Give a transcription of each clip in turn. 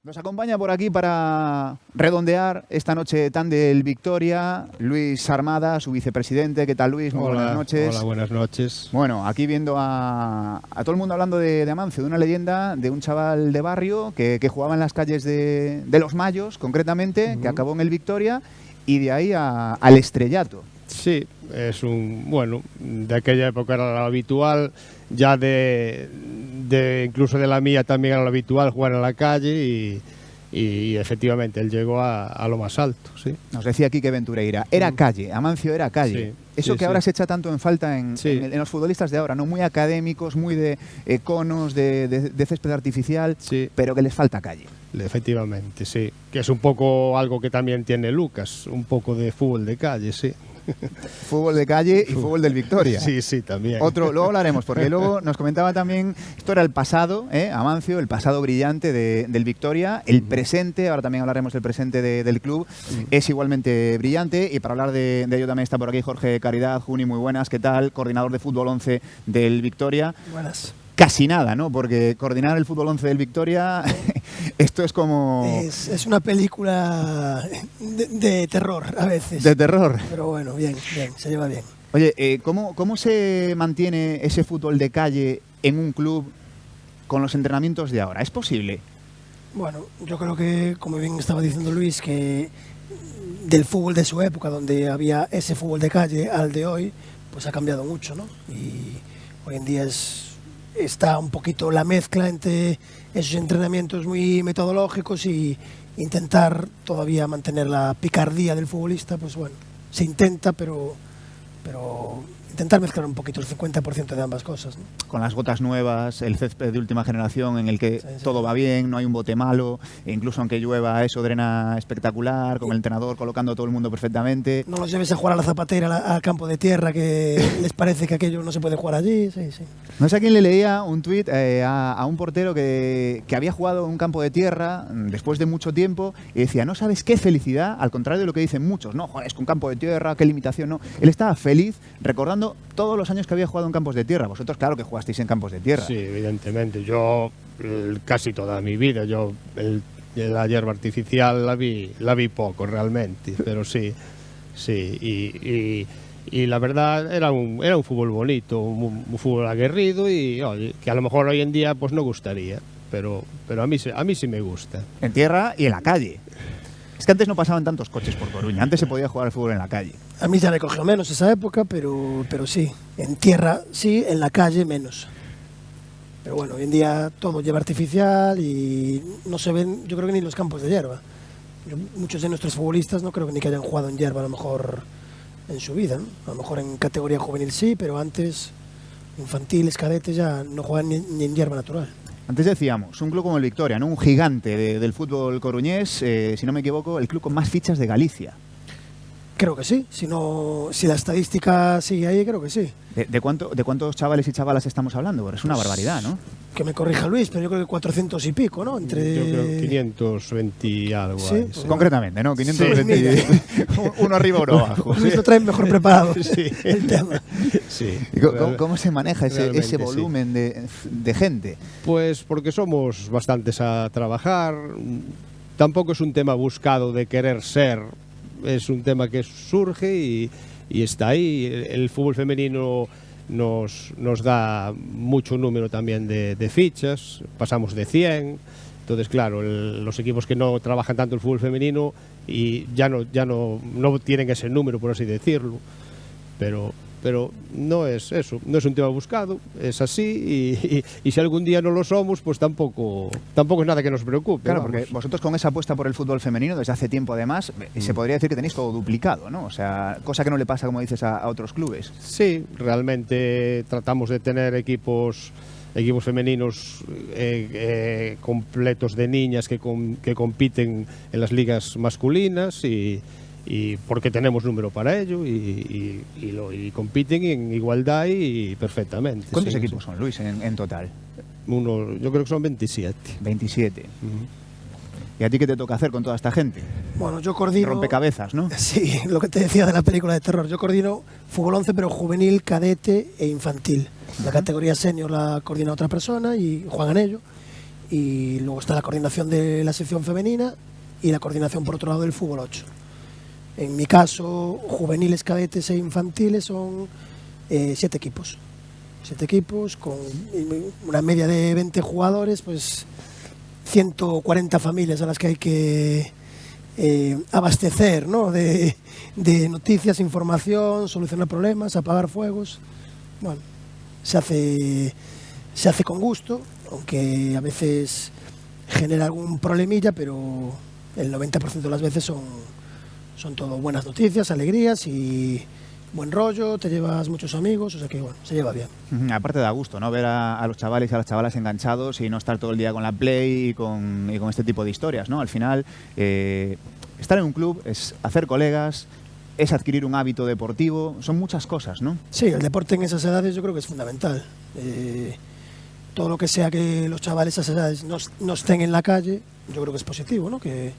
Nos acompaña por aquí para redondear esta noche tan del Victoria Luis Armada, su vicepresidente. ¿Qué tal, Luis? Muy buenas noches. Hola, buenas noches. Bueno, aquí viendo a todo el mundo hablando de Amancio, de una leyenda, de un chaval de barrio que jugaba en las calles de Los Mayos, concretamente, que acabó en el Victoria y de ahí al estrellato. Sí, es bueno, de aquella época era lo habitual, ya incluso de la mía también era lo habitual jugar en la calle y efectivamente él llegó a lo más alto, sí. Nos decía Quique Ventureira, era calle, Amancio era calle. Sí, Eso que ahora se echa tanto en falta en los futbolistas de ahora, ¿no? Muy académicos, muy de conos, de césped artificial, pero que les falta calle. Efectivamente, sí. Que es un poco algo que también tiene Lucas, un poco de fútbol de calle, sí. Fútbol de calle y fútbol del Victoria. Sí, sí, también. Luego hablaremos, porque luego nos comentaba también, esto era el pasado, Amancio, el pasado brillante del Victoria, el presente, ahora también hablaremos del presente del club, es igualmente brillante, y para hablar de ello también está por aquí Jorge Caridad. Juni, muy buenas, ¿qué tal? Coordinador de Fútbol 11 del Victoria. Buenas. Casi nada, ¿no? Porque coordinar el Fútbol 11 del Victoria, esto es como... Es una película de terror a veces. De terror. Pero bueno, bien, se lleva bien. Oye, ¿cómo se mantiene ese fútbol de calle en un club con los entrenamientos de ahora? ¿Es posible? Bueno, yo creo que, como bien estaba diciendo Luis, que del fútbol de su época, donde había ese fútbol de calle, al de hoy, pues ha cambiado mucho, ¿no? Y hoy en día está un poquito la mezcla entre esos entrenamientos muy metodológicos y intentar todavía mantener la picardía del futbolista. Pues bueno, se intenta, pero intentar mezclar un poquito el 50% de ambas cosas, ¿no? Con las botas nuevas, el césped de última generación en el que todo va bien, no hay un bote malo, e incluso aunque llueva eso drena espectacular, con el entrenador colocando a todo el mundo perfectamente. No los lleves a jugar a la zapatera, al campo de tierra, que les parece que aquello no se puede jugar allí. Sí. No sé a quién le leía un tuit a un portero que había jugado en un campo de tierra después de mucho tiempo y decía, no sabes qué felicidad, al contrario de lo que dicen muchos, no, joder, es que un campo de tierra, qué limitación, no. Él estaba feliz recordando todos los años que había jugado en campos de tierra. Vosotros, claro que jugasteis en campos de tierra. Sí, evidentemente. Yo casi toda mi vida, la hierba artificial la vi poco realmente, pero sí. Y la verdad era un fútbol bonito, un fútbol aguerrido y oye, que a lo mejor hoy en día pues no gustaría, pero a mí sí me gusta. En tierra y en la calle. Es que antes no pasaban tantos coches por Coruña, antes se podía jugar al fútbol en la calle. A mí ya me cogió menos esa época, pero sí. En tierra sí, en la calle menos. Pero bueno, hoy en día todo lleva artificial y no se ven, yo creo que ni los campos de hierba. Muchos de nuestros futbolistas no creo que ni que hayan jugado en hierba a lo mejor en su vida, ¿no? A lo mejor en categoría juvenil sí, pero antes infantiles, cadetes ya no juegan ni en hierba natural. Antes decíamos, un club como el Victoria, ¿no? Un gigante del fútbol coruñés, si no me equivoco, el club con más fichas de Galicia. Creo que sí, si la estadística sigue ahí, creo que sí. ¿De cuántos chavales y chavalas estamos hablando? Porque es una barbaridad, ¿no? Que me corrija Luis, pero yo creo que 400 y pico, ¿no? Yo creo 520 y algo. Sí, ahí, sí. Concretamente, ¿no? 520. Sí. Uno arriba, uno abajo. Luis lo trae mejor preparado el tema. Sí. ¿Cómo se maneja ese volumen de gente? Pues porque somos bastantes a trabajar. Tampoco es un tema buscado de querer ser. Es un tema que surge y está ahí. El fútbol femenino nos da mucho número también de fichas, pasamos de 100. Entonces, claro, los equipos que no trabajan tanto el fútbol femenino y ya no tienen ese número, por así decirlo. Pero no es eso, no es un tema buscado, es así y si algún día no lo somos, pues tampoco es nada que nos preocupe. Claro, vamos. porque vosotros con esa apuesta por el fútbol femenino desde hace tiempo además, se podría decir que tenéis todo duplicado, ¿no? O sea, cosa que no le pasa, como dices, a otros clubes. Sí, realmente tratamos de tener equipos femeninos completos de niñas que compiten en las ligas masculinas y porque tenemos número para ello y compiten en igualdad y perfectamente. ¿Cuántos equipos son, Luis, en total? Yo creo que son 27. 27. ¿Y a ti qué te toca hacer con toda esta gente? Bueno, yo coordino... Rompecabezas, ¿no? Sí, lo que te decía de la película de terror. Yo coordino fútbol 11, pero juvenil, cadete e infantil. La categoría senior la coordina otra persona y juegan ellos. y luego está la coordinación de la sección femenina y la coordinación por otro lado del fútbol 8. En mi caso, juveniles, cadetes e infantiles son 7 equipos. 7 equipos con una media de 20 jugadores, pues 140 familias a las que hay que abastecer, ¿no? de noticias, información, solucionar problemas, apagar fuegos. Bueno, se hace con gusto, aunque a veces genera algún problemilla, pero el 90% de las veces son todo buenas noticias, alegrías y buen rollo, te llevas muchos amigos, o sea que bueno, se lleva bien. Aparte da gusto, ¿no? Ver a los chavales y a las chavalas enganchados y no estar todo el día con la Play y con este tipo de historias, ¿no? Al final, estar en un club es hacer colegas, es adquirir un hábito deportivo, son muchas cosas, ¿no? Sí, el deporte en esas edades yo creo que es fundamental. Todo lo que sea que los chavales a esas edades no estén en la calle, yo creo que es positivo, ¿no? Que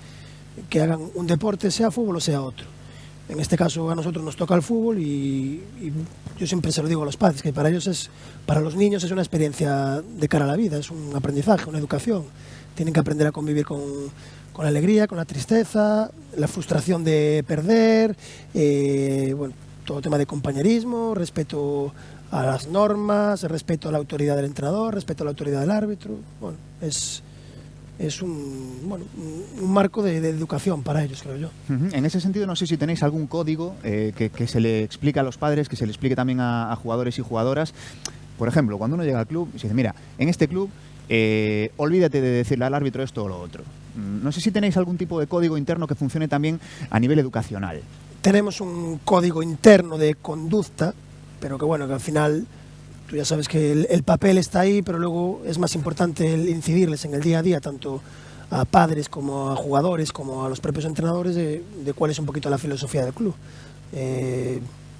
hagan un deporte, sea fútbol o sea otro. En este caso a nosotros nos toca el fútbol y yo siempre se lo digo a los padres, que para ellos para los niños es una experiencia de cara a la vida, es un aprendizaje, una educación. Tienen que aprender a convivir con la alegría, con la tristeza, la frustración de perder, bueno, todo tema de compañerismo, respeto a las normas, respeto a la autoridad del entrenador, respeto a la autoridad del árbitro. Bueno, es un marco de educación para ellos, creo yo. En ese sentido, no sé si tenéis algún código que se le explique a los padres, que se le explique también a jugadores y jugadoras. Por ejemplo, cuando uno llega al club y se dice, mira, en este club olvídate de decirle al árbitro esto o lo otro. No sé si tenéis algún tipo de código interno que funcione también a nivel educacional. Tenemos un código interno de conducta, pero que bueno, que al final tú ya sabes que el papel está ahí, pero luego es más importante el incidirles en el día a día, tanto a padres como a jugadores, como a los propios entrenadores, de cuál es un poquito la filosofía del club.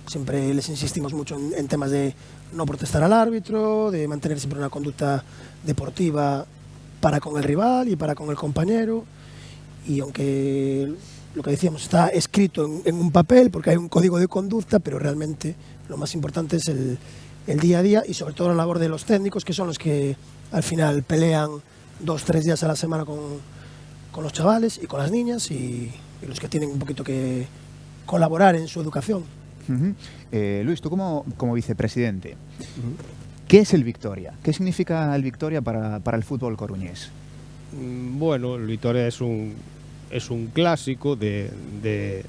Siempre les insistimos mucho en temas de no protestar al árbitro, de mantener siempre una conducta deportiva para con el rival y para con el compañero. Y aunque lo que decíamos está escrito en un papel, porque hay un código de conducta, pero realmente lo más importante es el día a día y sobre todo la labor de los técnicos, que son los que al final pelean 2-3 días a la semana con los chavales y con las niñas y los que tienen un poquito que colaborar en su educación. Luis, tú como vicepresidente, ¿qué es el Vitoria? ¿Qué significa el Vitoria para el fútbol coruñés? Bueno, el Vitoria es un clásico de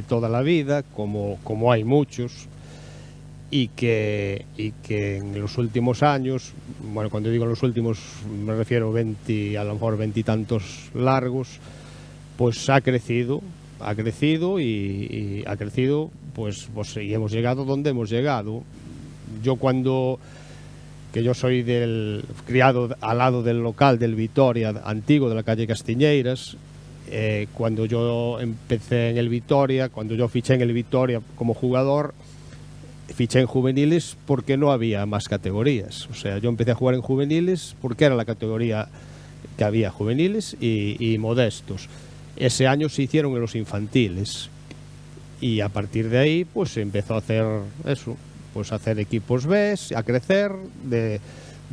toda la vida, como hay muchos, y que en los últimos años, bueno, cuando digo los últimos me refiero a lo mejor 20 y tantos largos, pues ha crecido y y hemos llegado donde hemos llegado. Yo soy criado al lado del local del Vitoria antiguo de la calle Castiñeiras. Cuando yo empecé en el Vitoria, cuando yo fiché en el Vitoria como jugador, fiché en juveniles porque no había más categorías. O sea, yo empecé a jugar en juveniles porque era la categoría que había, juveniles y modestos. Ese año se hicieron en los infantiles y a partir de ahí pues se empezó a hacer eso, pues a hacer equipos B, a crecer de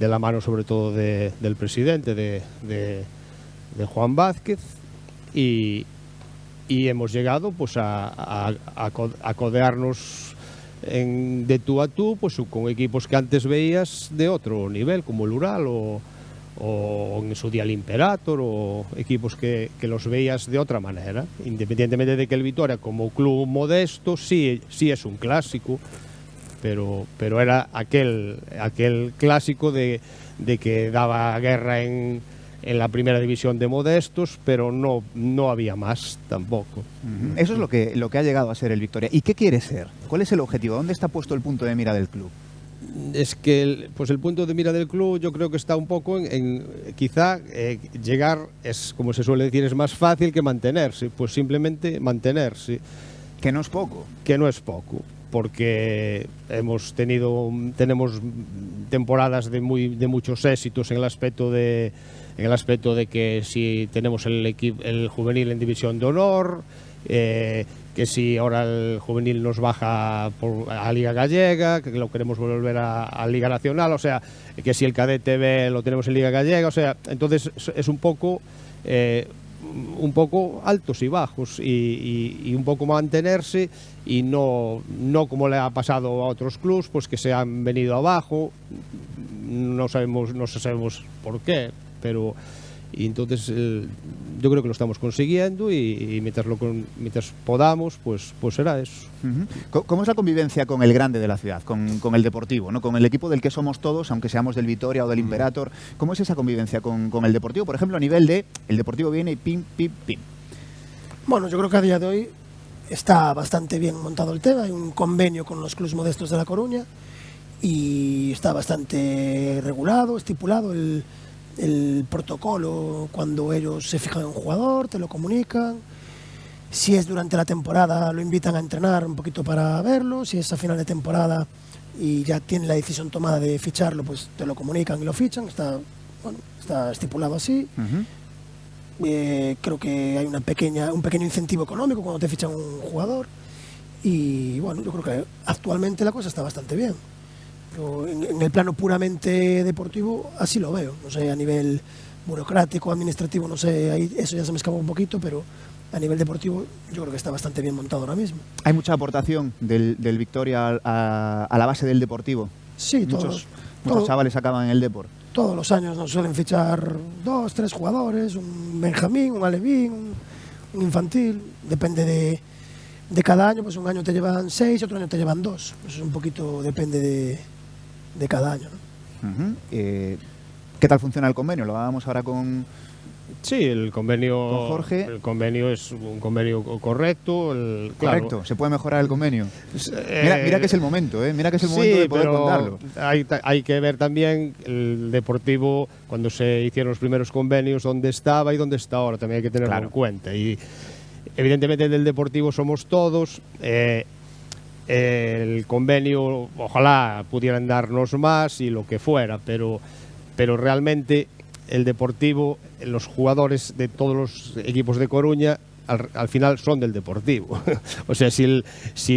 la mano sobre todo del presidente de Juan Vázquez y hemos llegado pues a codearnos de tú a tú pues con equipos que antes veías de otro nivel como el Ural o en su día el Imperator o equipos que los veías de otra manera, independientemente de que el Vitoria como club modesto sí es un clásico, pero era aquel clásico de que daba guerra en la primera división de modestos, pero no había más tampoco. Eso es lo que ha llegado a ser el Vitoria. ¿Y qué quiere ser? ¿Cuál es el objetivo? ¿Dónde está puesto el punto de mira del club? Es que el punto de mira del club yo creo que está un poco en quizá llegar, es como se suele decir, es más fácil que mantenerse, pues simplemente mantenerse. Que no es poco. Que no es poco, porque tenemos temporadas de muchos éxitos en el aspecto de que si tenemos el juvenil en división de honor, que que si ahora el juvenil nos baja a Liga Gallega, que lo queremos volver a Liga Nacional, o sea, que si el cadete B lo tenemos en Liga Gallega, o sea, entonces es un poco altos y bajos y un poco mantenerse y no como le ha pasado a otros clubes, pues que se han venido abajo, no sabemos por qué, pero y entonces yo creo que lo estamos consiguiendo y mientras podamos, pues será eso. ¿Cómo es la convivencia con el grande de la ciudad, con el Deportivo, ¿no? Con el equipo del que somos todos, aunque seamos del Vitoria o del Imperator? ¿Cómo es esa convivencia con el Deportivo? Por ejemplo, a nivel de el Deportivo viene y pim, pim, pim. Bueno, yo creo que a día de hoy está bastante bien montado el tema. Hay un convenio con los clubes modestos de La Coruña y está bastante regulado, estipulado el protocolo. Cuando ellos se fijan en un jugador, te lo comunican. Si es durante la temporada, lo invitan a entrenar un poquito para verlo. Si es a final de temporada y ya tienen la decisión tomada de ficharlo, pues te lo comunican y lo fichan. Está estipulado así. Creo que hay un pequeño incentivo económico cuando te fichan un jugador. Y bueno, yo creo que actualmente la cosa está bastante bien. En el plano puramente deportivo así lo veo, no sé, a nivel burocrático, administrativo, no sé, ahí eso ya se me escapa un poquito, pero a nivel deportivo yo creo que está bastante bien montado ahora mismo. ¿Hay mucha aportación del Victoria a la base del Deportivo? Sí, muchos chavales acaban en el Depor. Todos los años nos suelen fichar 2, 3 jugadores, un Benjamín, un Alevín, un infantil, depende de cada año, pues un año te llevan 6, otro año te llevan 2, pues es un poquito, depende de cada año, ¿no? ¿Qué tal funciona el convenio? Lo hablábamos ahora con... Sí, el convenio con Jorge. El convenio es un convenio correcto. Correcto, claro. ¿Se puede mejorar el convenio? Mira que es el momento, mira que es el momento de poder contarlo. Hay que ver también el Deportivo, cuando se hicieron los primeros convenios, dónde estaba y dónde está ahora, también hay que tenerlo en cuenta. Y evidentemente del Deportivo somos todos. El convenio, ojalá pudieran darnos más y lo que fuera, pero realmente el Deportivo, los jugadores de todos los equipos de Coruña al final son del Deportivo. O sea, si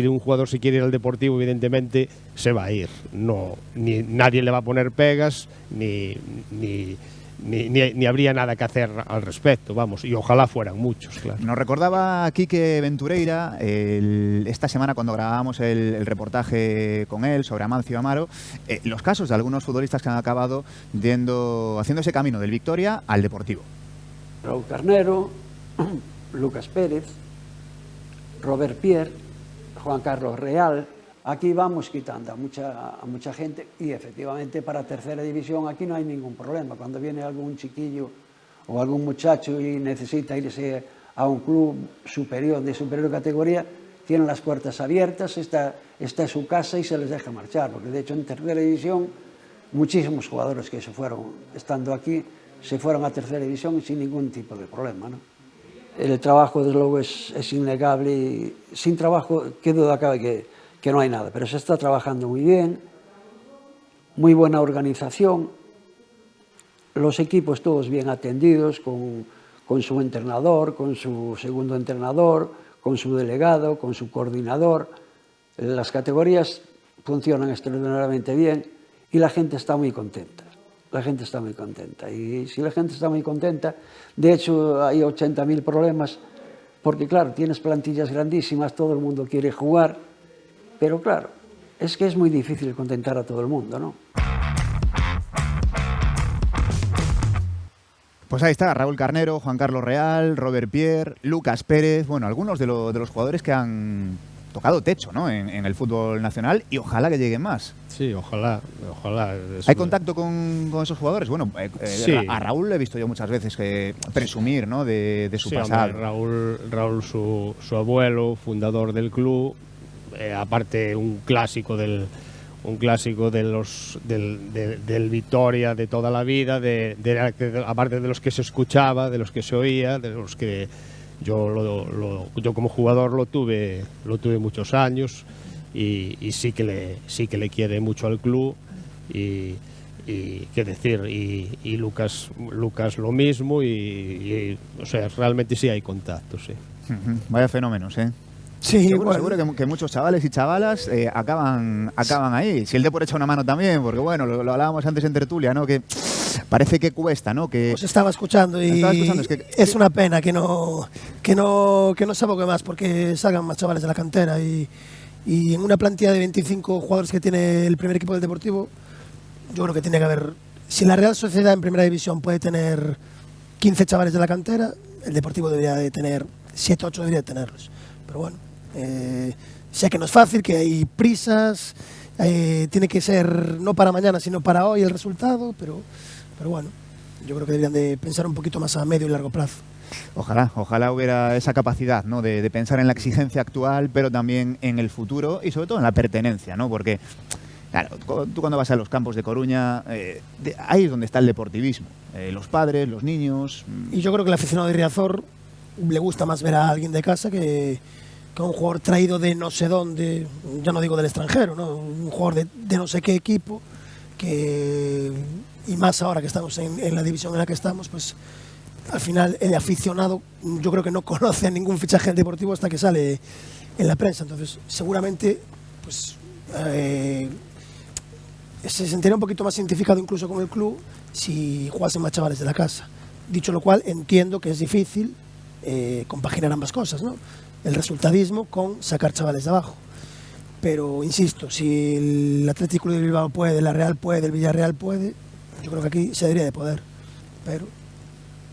un jugador se quiere ir al Deportivo, evidentemente se va a ir. Nadie le va a poner pegas ni habría nada que hacer al respecto, vamos, y ojalá fueran muchos, claro. Nos recordaba Quique Ventureira esta semana cuando grabábamos el reportaje con él sobre Amancio Amaro, los casos de algunos futbolistas que han acabado haciendo ese camino del Victoria al Deportivo. Raúl Carnero, Lucas Pérez, Robert Pierre, Juan Carlos Real. Aquí vamos quitando a mucha gente y efectivamente para tercera división aquí no hay ningún problema. Cuando viene algún chiquillo o algún muchacho y necesita irse a un club superior, de superior categoría, tienen las puertas abiertas, está su casa y se les deja marchar. Porque de hecho en tercera división muchísimos jugadores que se fueron, estando aquí, se fueron a tercera división sin ningún tipo de problema, ¿no? El trabajo desde luego es innegable y sin trabajo, qué duda cabe que no hay nada, pero se está trabajando muy bien, muy buena organización, los equipos todos bien atendidos, con su entrenador, con su segundo entrenador, con su delegado, con su coordinador. Las categorías funcionan extraordinariamente bien y la gente está muy contenta. La gente está muy contenta y si la gente está muy contenta, de hecho hay 80.000 problemas, porque claro, tienes plantillas grandísimas, todo el mundo quiere jugar, pero claro, es que es muy difícil contentar a todo el mundo, ¿no? Pues ahí está, Raúl Carnero, Juan Carlos Real, Robert Pierre, Lucas Pérez, bueno, algunos de los jugadores que han tocado techo, ¿no? en el fútbol nacional y ojalá que lleguen más. Sí, ojalá. ¿Hay contacto con esos jugadores? Bueno, sí. A Raúl le he visto yo muchas veces presumir, ¿no? de su pasado. Hombre, Raúl su abuelo, fundador del club, aparte un clásico del Vitoria de toda la vida, aparte de los que se escuchaba, de los que se oía, de los que yo como jugador lo tuve muchos años y sí que le quiere mucho al club y qué decir, y Lucas lo mismo y o sea, realmente sí hay contacto, sí. Vaya fenómenos, ¿eh? Sí, seguro que muchos chavales y chavalas acaban ahí. Si el Depor echa una mano también, porque bueno, lo hablábamos antes en tertulia, ¿no? Que parece que cuesta, ¿no? Que os estaba escuchando y es una pena que no se abogue más porque salgan más chavales de la cantera y en una plantilla de 25 jugadores que tiene el primer equipo del Deportivo, yo creo que tiene que haber, si la Real Sociedad en primera división puede tener 15 chavales de la cantera, el Deportivo debería de tener 7, 8 debería de tenerlos. Pero bueno, sé que no es fácil, que hay prisas, tiene que ser no para mañana sino para hoy el resultado, pero bueno, yo creo que deberían de pensar un poquito más a medio y largo plazo. Ojalá hubiera esa capacidad, ¿no? de pensar en la exigencia actual, pero también en el futuro y sobre todo en la pertenencia, ¿no? Porque, claro, tú cuando vas a los campos de Coruña, ahí es donde está el deportivismo. Los padres, los niños... Y yo creo que el aficionado de Riazor le gusta más ver a alguien de casa que un jugador traído de no sé dónde, ya no digo del extranjero, ¿no? Un jugador de no sé qué equipo, y más ahora que estamos en la división en la que estamos, pues... Al final, el aficionado yo creo que no conoce a ningún fichaje deportivo hasta que sale en la prensa. Entonces, seguramente pues, se sentiría un poquito más identificado incluso con el club si jugasen más chavales de la casa. Dicho lo cual, entiendo que es difícil compaginar ambas cosas, ¿no? El resultadismo con sacar chavales de abajo. Pero, insisto, si el Atlético de Bilbao puede, la Real puede, el Villarreal puede, yo creo que aquí se debería de poder. Pero...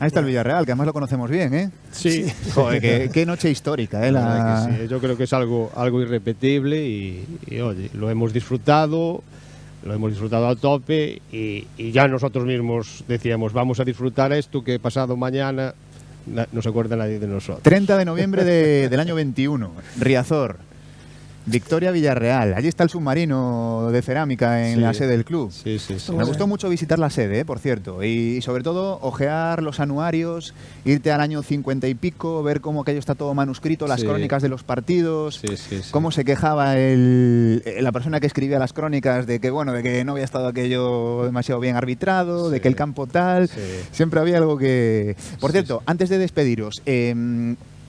Ahí está el Villarreal, que además lo conocemos bien, ¿eh? Sí. Joder, qué noche histórica, ¿eh? La verdad que sí. Yo creo que es algo irrepetible y oye, lo hemos disfrutado a tope y ya nosotros mismos decíamos, vamos a disfrutar esto que pasado mañana no se acuerda nadie de nosotros. 30 de noviembre del año 21, Riazor. Victoria Villarreal. Allí está el submarino de cerámica en la sede del club. Sí. Me gustó mucho visitar la sede, por cierto. Y sobre todo, ojear los anuarios, irte al año 50 y pico, ver cómo aquello está todo manuscrito, las crónicas de los partidos, cómo se quejaba la persona que escribía las crónicas de que, bueno, de que no había estado aquello demasiado bien arbitrado, de que el campo tal. Siempre había algo que... Por cierto, antes de despediros...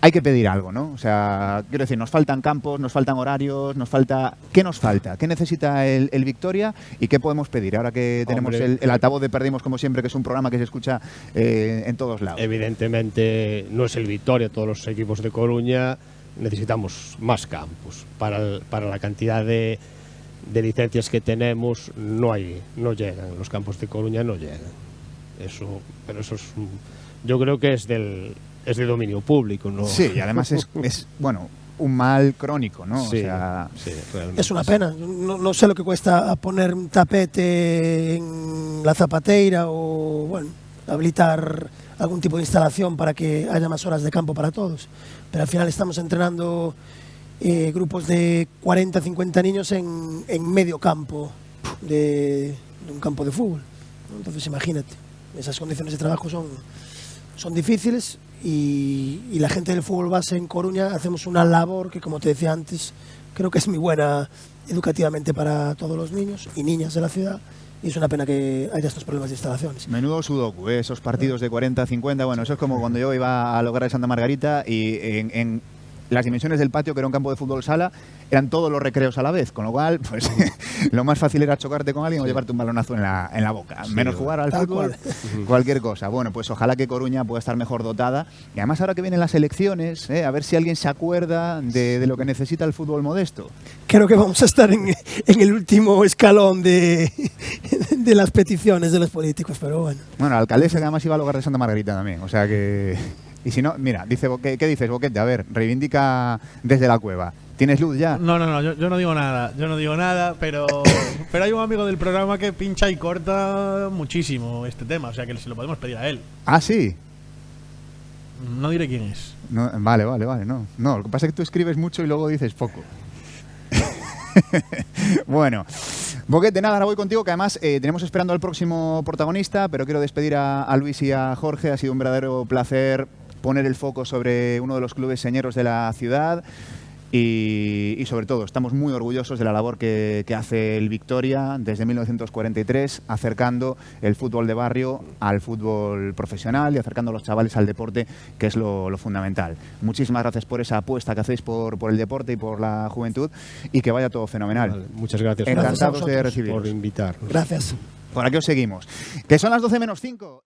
hay que pedir algo, ¿no? O sea, quiero decir, nos faltan campos, nos faltan horarios, ¿Qué nos falta? ¿Qué necesita el Victoria y qué podemos pedir? Ahora que tenemos el altavoz de Perdimos como siempre, que es un programa que se escucha en todos lados. Evidentemente no es el Victoria, todos los equipos de Coruña necesitamos más campos. Para la cantidad de licencias que tenemos no llegan, los campos de Coruña no llegan. Pero eso yo creo que es de dominio público, ¿no? Sí, y además es bueno, un mal crónico, ¿no? Sí, o sea, realmente. Es una pena. No sé lo que cuesta poner un tapete en la Zapateira o, bueno, habilitar algún tipo de instalación para que haya más horas de campo para todos. Pero al final estamos entrenando grupos de 40, 50 niños en medio campo de un campo de fútbol, ¿no? Entonces imagínate, esas condiciones de trabajo son difíciles. Y la gente del fútbol base en Coruña hacemos una labor que, como te decía antes, creo que es muy buena educativamente para todos los niños y niñas de la ciudad, y es una pena que haya estos problemas de instalaciones. Menudo sudoku, esos partidos de 40, 50, bueno, eso es como cuando yo iba al Hogar de Santa Margarita y en las dimensiones del patio, que era un campo de fútbol sala, eran todos los recreos a la vez, con lo cual, pues lo más fácil era chocarte con alguien o llevarte un balonazo en la boca. Menos jugar al fútbol, cualquier cosa. Bueno, pues ojalá que Coruña pueda estar mejor dotada. Y además ahora que vienen las elecciones, a ver si alguien se acuerda de lo que necesita el fútbol modesto. Creo que vamos a estar en el último escalón de las peticiones de los políticos, pero bueno. Bueno, la alcaldesa que además iba al Hogar de Santa Margarita también, o sea que... Y si no, mira, ¿qué dices, Boquete? A ver, reivindica desde la cueva. ¿Tienes luz ya? No, yo no digo nada, pero hay un amigo del programa que pincha y corta muchísimo este tema, o sea que se lo podemos pedir a él. ¿Ah, sí? No diré quién es. No, vale, no, lo que pasa es que tú escribes mucho y luego dices poco. Bueno, Boquete, nada, ahora voy contigo, que además tenemos esperando al próximo protagonista, pero quiero despedir a Luis y a Jorge. Ha sido un verdadero placer poner el foco sobre uno de los clubes señeros de la ciudad. Y sobre todo, estamos muy orgullosos de la labor que hace el Victoria desde 1943, acercando el fútbol de barrio al fútbol profesional y acercando a los chavales al deporte, que es lo fundamental. Muchísimas gracias por esa apuesta que hacéis por el deporte y por la juventud, y que vaya todo fenomenal. Vale, muchas gracias. Encantados de por recibiros. invitarnos. Gracias. Por aquí os seguimos. Que son las 12 menos 5.